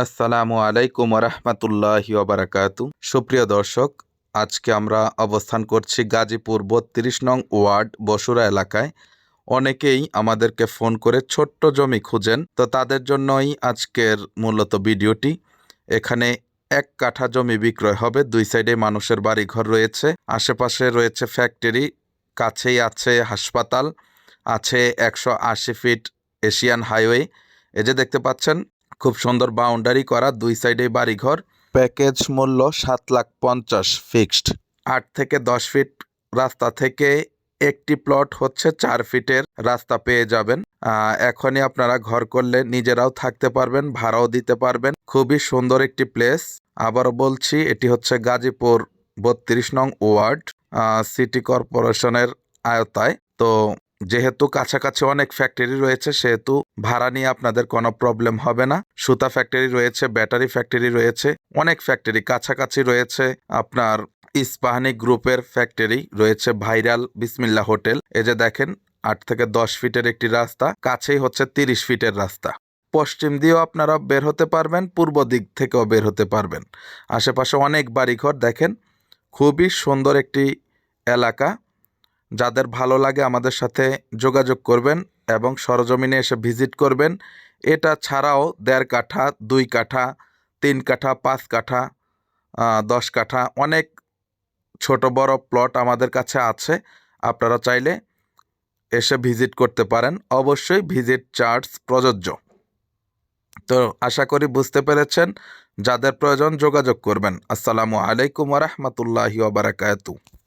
আসসালামু আলাইকুম রহমতুল্লাহি ওবারাকাতু। সুপ্রিয় দর্শক, আজকে আমরা অবস্থান করছি গাজীপুর ৩২ নং ওয়ার্ড বসুরা এলাকায়। অনেকেই আমাদেরকে ফোন করে ছোট্ট জমি খুঁজেন, তো তাদের জন্যই আজকের মূলত ভিডিওটি। এখানে ১ কাঠা জমি বিক্রয় হবে, দুই সাইডে মানুষের বাড়িঘর রয়েছে, আশেপাশে রয়েছে ফ্যাক্টরি, কাছেই আছে হাসপাতাল, আছে ১৮০ ফিট এশিয়ান হাইওয়ে। এই যে দেখতে পাচ্ছেন, খুব সুন্দর বাউন্ডারি করা, দুই সাইডে বাড়িঘর। প্যাকেজ মূল্য ৭,৫০,০০০ ফিক্সড। ৮ থেকে ১০ ফিট রাস্তা থেকে একটি প্লট হচ্ছে ৪ ফিটের রাস্তা পেয়ে যাবেন। এখনই আপনারা ঘর করলে নিজেরাও থাকতে পারবেন, ভাড়াও দিতে পারবেন। খুবই সুন্দর একটি প্লেস। আবারও বলছি, এটি হচ্ছে গাজীপুর ৩২ নং ওয়ার্ড, সিটি কর্পোরেশনের আওতায়। তো যেহেতু কাছাকাছি অনেক ফ্যাক্টরি রয়েছে, সেহেতু ভাড়া নিয়ে আপনাদের কোনো প্রবলেম হবে না। সুতা ফ্যাক্টরি রয়েছে, ব্যাটারি ফ্যাক্টরি রয়েছে, অনেক ফ্যাক্টরি কাছাকাছি রয়েছে। আপনার ইস্পাহানি গ্রুপের ফ্যাক্টরি রয়েছে, ভাইরাল বিসমিল্লা হোটেল। এই যে দেখেন, ৮ থেকে ১০ ফিটের একটি রাস্তা, কাছেই হচ্ছে ৩০ ফিটের রাস্তা। পশ্চিম দিয়েও আপনারা বের হতে পারবেন, পূর্ব দিক থেকেও বের হতে পারবেন। আশেপাশে অনেক বাড়িঘর দেখেন, খুবই সুন্দর একটি এলাকা। যাদের ভালো লাগে আমাদের সাথে যোগাযোগ করবেন এবং সরজমিনে এসে ভিজিট করবেন। এটা ছাড়াও ১.৫ কাঠা, ২ কাঠা, ৩ কাঠা, ৫ কাঠা, ১০ কাঠা অনেক ছোট বড় প্লট আমাদের কাছে আছে। আপনারা চাইলে এসে ভিজিট করতে পারেন। অবশ্যই ভিজিট চার্জ প্রযোজ্য। তো আশা করি বুঝতে পেরেছেন। যাদের প্রয়োজন যোগাযোগ করবেন। আসসালামু আলাইকুম ওয়া রাহমাতুল্লাহি ওয়া বারাকাতুহু।